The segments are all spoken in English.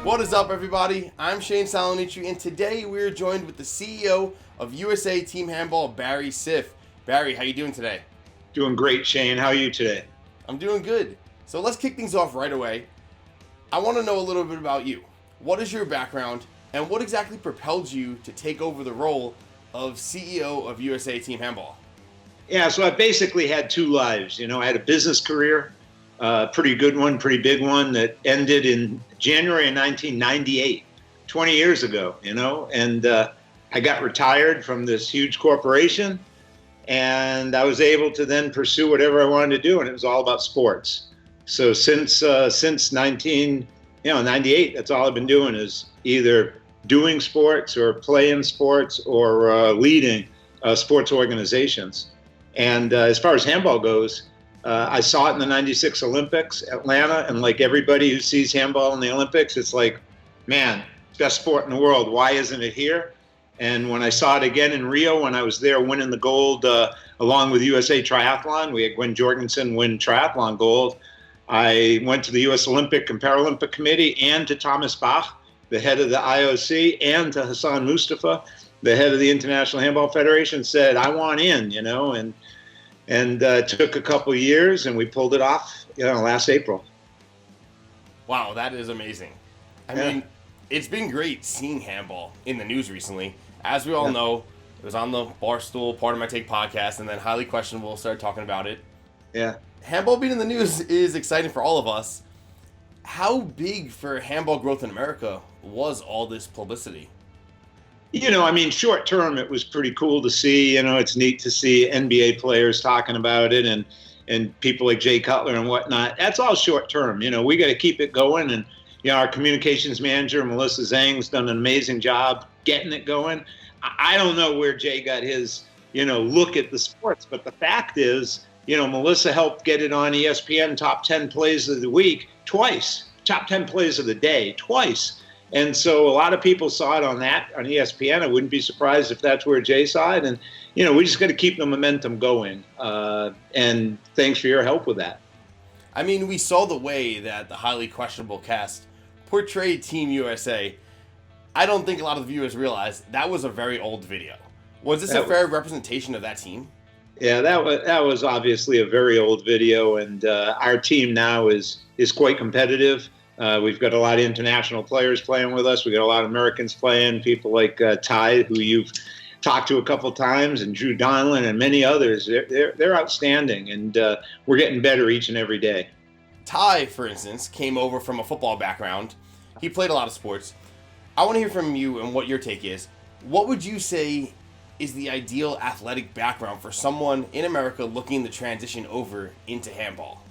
What is up, everybody? I'm Shane Salonici, and today we're joined with the CEO of USA Team Handball, Barry Siff. Barry, how you doing today? Doing great, Shane. How are you today? I'm doing good. So let's kick things off right away. I want to know a little bit about you. What is your background, and what exactly propelled you to take over the role of CEO of USA Team Handball? Yeah, so I basically had two lives. I had a business career, pretty good one, pretty big one, that ended in January of 1998, 20 years ago, and I got retired from this huge corporation, and I was able to then pursue whatever I wanted to do, and it was all about sports. So since 1998, that's all I've been doing is either doing sports or playing sports or leading sports organizations. And as far as handball goes, I saw it in the 96 Olympics, Atlanta, and like everybody who sees handball in the Olympics, it's like, man, best sport in the world. Why isn't it here? And when I saw it again in Rio, when I was there winning the gold along with USA Triathlon, we had Gwen Jorgensen win triathlon gold. I went to the U.S. Olympic and Paralympic Committee and to Thomas Bach, the head of the IOC, and to Hassan Mustafa, the head of the International Handball Federation, said, I want in, and it took a couple of years, and we pulled it off, last April. Wow, that is amazing. I mean, it's been great seeing handball in the news recently. As we all know, it was on the Barstool Part of My Take podcast, and then Highly Questionable started talking about it. Yeah. Handball being in the news is exciting for all of us. How big for handball growth in America was all this publicity? Short term, it was pretty cool to see. It's neat to see NBA players talking about it and people like Jay Cutler and whatnot. That's all short term. We got to keep it going. And, our communications manager, Melissa Zhang's done an amazing job getting it going. I don't know where Jay got his, look at the sports. But the fact is, Melissa helped get it on ESPN top 10 plays of the week twice, top 10 plays of the day twice. And so a lot of people saw it on ESPN. I wouldn't be surprised if that's where Jay saw it. And, we just got to keep the momentum going. And thanks for your help with that. I mean, we saw the way that the Highly Questionable cast portrayed Team USA. I don't think a lot of the viewers realize that was a very old video. Was this a fair representation of that team? Yeah, that was obviously a very old video. And our team now is quite competitive. We've got a lot of international players playing with us. We got a lot of Americans playing, people like Ty, who you've talked to a couple times, and Drew Donlin and many others. They're outstanding, and we're getting better each and every day. Ty, for instance, came over from a football background. He played a lot of sports. I want to hear from you and what your take is. What would you say is the ideal athletic background for someone in America looking to transition over into handball?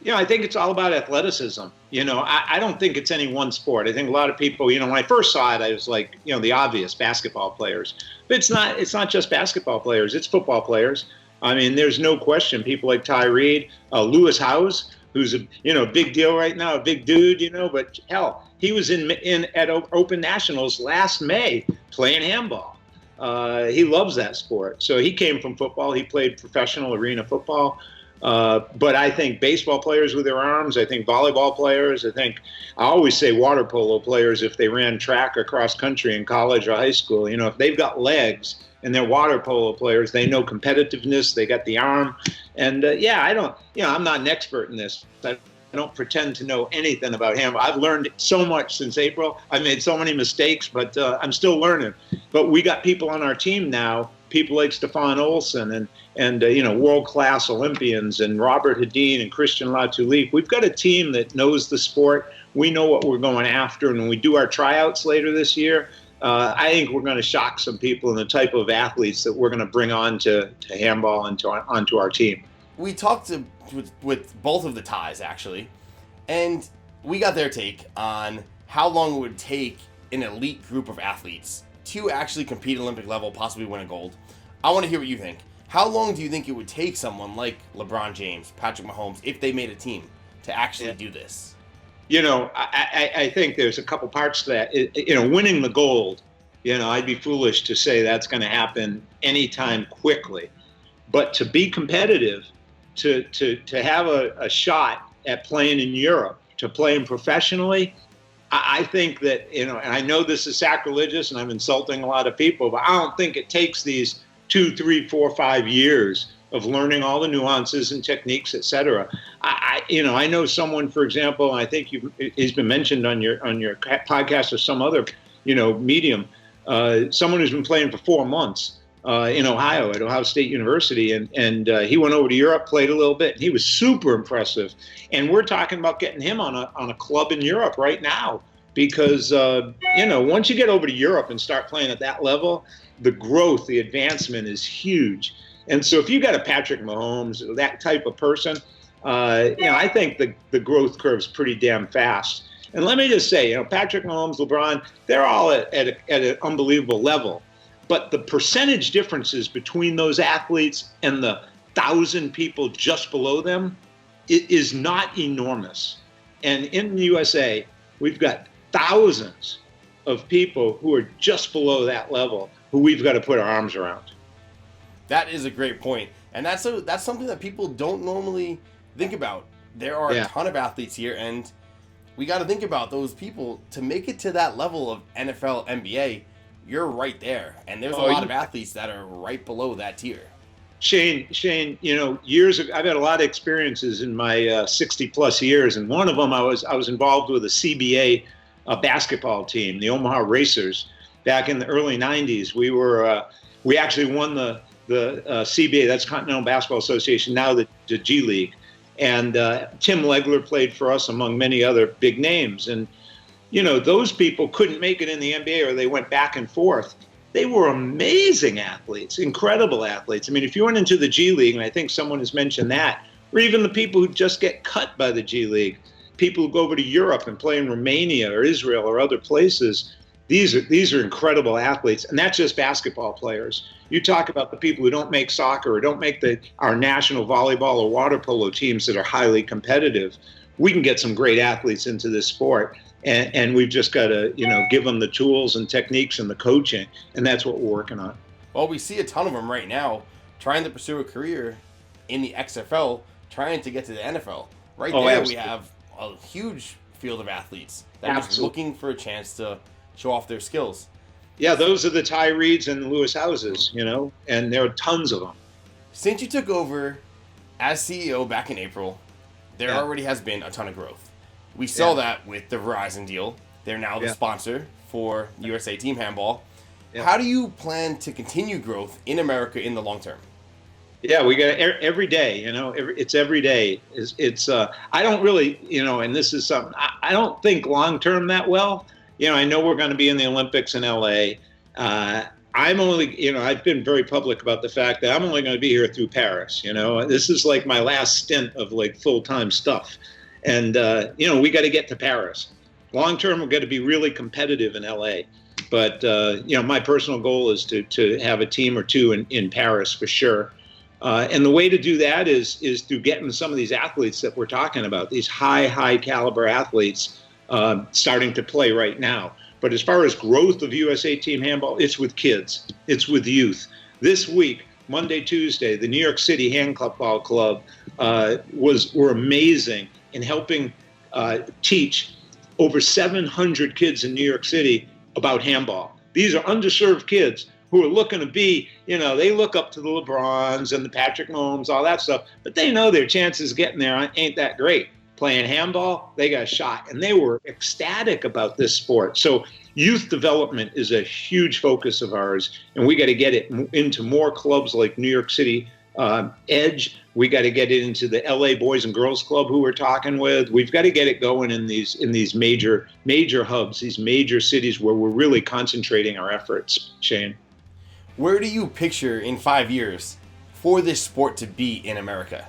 I think it's all about athleticism. I don't think it's any one sport. I think a lot of people, when I first saw it, I was like, the obvious basketball players. But it's not just basketball players. It's football players. I mean, there's no question. People like Ty Reed, Lewis Howes, who's a big deal right now, a big dude, but hell, he was at Open Nationals last May playing handball. He loves that sport. So he came from football. He played professional arena football. But I think baseball players with their arms, I think volleyball players, I always say water polo players, if they ran track or cross country in college or high school, if they've got legs and they're water polo players, they know competitiveness, they got the arm. And I'm not an expert in this. I don't pretend to know anything about handball. I've learned so much since April. I've made so many mistakes, but I'm still learning. But we got people on our team now, people like Stefan Olsen and world-class Olympians and Robert Hedin and Christian Latulippe. We've got a team that knows the sport. We know what we're going after. And when we do our tryouts later this year, I think we're going to shock some people in the type of athletes that we're going to bring on to handball and onto our team. We talked with both of the Ties, actually, and we got their take on how long it would take an elite group of athletes to actually compete at Olympic level, possibly win a gold. I want to hear what you think. How long do you think it would take someone like LeBron James, Patrick Mahomes, if they made a team, to actually do this? I think there's a couple parts to that. Winning the gold, I'd be foolish to say that's going to happen anytime quickly. But to be competitive, to have a shot at playing in Europe, to playing professionally, I think that, and I know this is sacrilegious and I'm insulting a lot of people, but I don't think it takes these 2, 3, 4, 5 years of learning all the nuances and techniques, et cetera. I know someone, for example, and I think he's been mentioned on your podcast or some other, medium, someone who's been playing for 4 months in Ohio at Ohio State University, and he went over to Europe, played a little bit, and he was super impressive. And we're talking about getting him on a club in Europe right now because once you get over to Europe and start playing at that level, the growth, the advancement is huge. And so if you got a Patrick Mahomes, that type of person, I think the growth curve's pretty damn fast. And let me just say, Patrick Mahomes, LeBron, they're all at an unbelievable level. But the percentage differences between those athletes and the 1,000 people just below them is not enormous. And in the USA, we've got thousands of people who are just below that level who we've got to put our arms around. That is a great point. And that's something that people don't normally think about. There are a ton of athletes here, and we got to think about those people to make it to that level of NFL, NBA. You're right there, and there's a lot of athletes that are right below that tier. Shane, years ago, I've had a lot of experiences in my 60 plus years, and one of them I was involved with a CBA basketball team, the Omaha Racers, back in the early 90s. We actually won the CBA, that's Continental Basketball Association, now the G League, and Tim Legler played for us among many other big names, and those people couldn't make it in the NBA or they went back and forth. They were amazing athletes, incredible athletes. I mean, if you went into the G League, and I think someone has mentioned that, or even the people who just get cut by the G League, people who go over to Europe and play in Romania or Israel or other places, these are incredible athletes. And that's just basketball players. You talk about the people who don't make soccer or don't make our national volleyball or water polo teams that are highly competitive. We can get some great athletes into this sport. And we've just got to, give them the tools and techniques and the coaching. And that's what we're working on. Well, we see a ton of them right now trying to pursue a career in the XFL, trying to get to the NFL. Right there, absolutely. We have a huge field of athletes that are just looking for a chance to show off their skills. Yeah, those are the Ty Reeds and Lewis Houses, and there are tons of them. Since you took over as CEO back in April, there already has been a ton of growth. We saw that with the Verizon deal. They're now the sponsor for USA Team Handball. Yeah. How do you plan to continue growth in America in the long term? Yeah, we got every day, it's every day. It's I don't really, and this is something, I don't think long term that well. I know we're going to be in the Olympics in LA. I'm only, I've been very public about the fact that I'm only going to be here through Paris. This is like my last stint of like full-time stuff. And, we got to get to Paris. Long term, we're going to be really competitive in LA. But, my personal goal is to have a team or two in Paris for sure. And the way to do that is through getting some of these athletes that we're talking about, these high caliber athletes starting to play right now. But as far as growth of USA Team Handball, it's with kids. It's with youth. This week, Monday, Tuesday, the New York City Handball Club were amazing in helping teach over 700 kids in New York City about handball. These are underserved kids who are looking to be, they look up to the LeBrons and the Patrick Mahomes, all that stuff, but they know their chances of getting there ain't that great. Playing handball, they got a shot, and they were ecstatic about this sport. So youth development is a huge focus of ours, and we got to get it into more clubs like New York City Edge. We got to get it into the LA Boys and Girls Club who we're talking with. We've got to get it going in these major hubs, these major cities where we're really concentrating our efforts, Shane. Where do you picture in 5 years for this sport to be in America?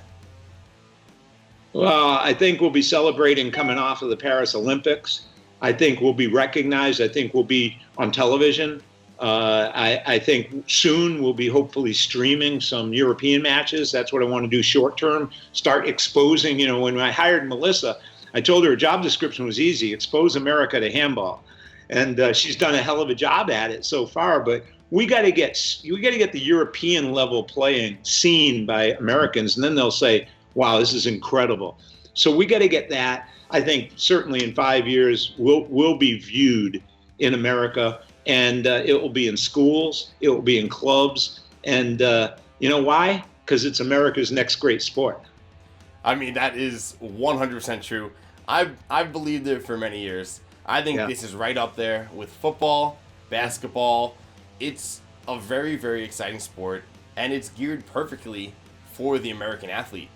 Well, I think we'll be celebrating coming off of the Paris Olympics. I think we'll be recognized. I think we'll be on television. I think soon we'll be hopefully streaming some European matches. That's what I want to do short term. Start exposing, when I hired Melissa, I told her job description was easy, expose America to handball. And she's done a hell of a job at it so far, but we got to get the European level playing seen by Americans, and then they'll say, wow, this is incredible. So we got to get that. I think certainly in 5 years will be viewed in America, and it will be in schools, it will be in clubs, and you know why? Because it's America's next great sport. I mean, that is 100% true. I've believed it for many years. I think this is right up there with football, basketball. It's a very, very exciting sport, and it's geared perfectly for the American athlete.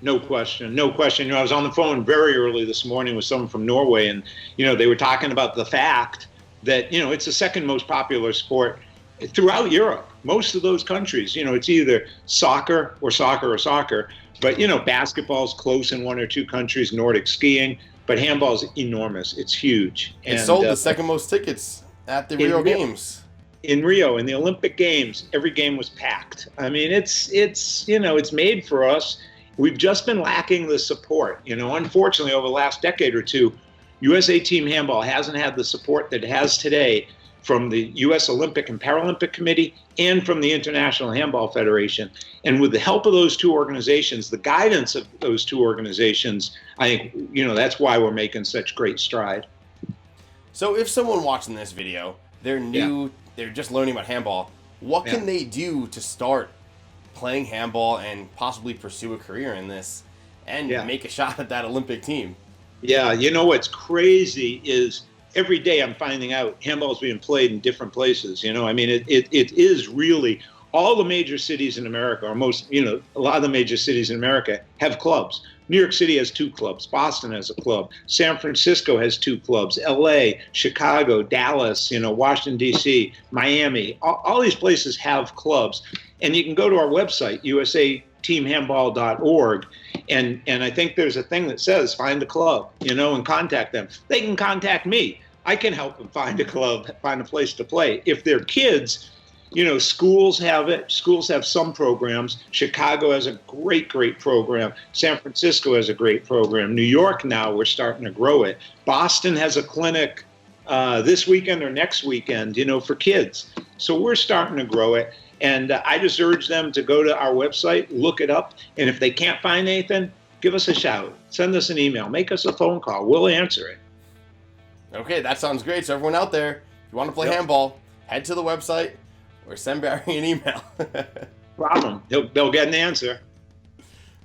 No question, no question. I was on the phone very early this morning with someone from Norway, and they were talking about the fact that it's the second most popular sport throughout Europe. Most of those countries, it's either soccer or soccer or soccer. But basketball's close in one or two countries, Nordic skiing. But handball's enormous. It's huge. It sold the second most tickets at the Rio Games. In Rio, in the Olympic Games, every game was packed. I mean, it's made for us. We've just been lacking the support. Unfortunately, over the last decade or two, USA Team Handball hasn't had the support that it has today from the U.S. Olympic and Paralympic Committee and from the International Handball Federation. And with the help of those two organizations, the guidance of those two organizations, I think, that's why we're making such great stride. So if someone watching this video, they're new, they're just learning about handball, what can they do to start playing handball and possibly pursue a career in this and make a shot at that Olympic team? Yeah, what's crazy is every day I'm finding out handball is being played in different places. I mean, it is really all the major cities in America, or most, a lot of the major cities in America have clubs. New York City has 2 clubs. Boston has a club. San Francisco has 2 clubs. L.A., Chicago, Dallas, Washington, D.C., Miami. All these places have clubs. And you can go to our website, usateamhandball.org, and I think there's a thing that says find a club, and contact them. They can contact me. I can help them find a club, find a place to play. If they're kids, schools have it. Schools have some programs. Chicago has a great program. San Francisco has a great program. New York now, we're starting to grow it. Boston has a clinic this weekend or next weekend, for kids. So we're starting to grow it. And I just urge them to go to our website, look it up. And if they can't find anything, give us a shout. Send us an email. Make us a phone call. We'll answer it. Okay, that sounds great. So everyone out there, if you want to play handball, head to the website or send Barry an email. Problem. They'll get an answer.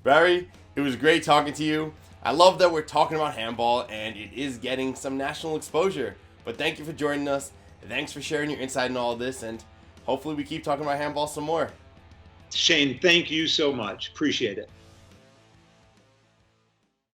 Barry, it was great talking to you. I love that we're talking about handball and it is getting some national exposure. But thank you for joining us. Thanks for sharing your insight in all of this, and hopefully we keep talking about handball some more. Shane, thank you so much. Appreciate it.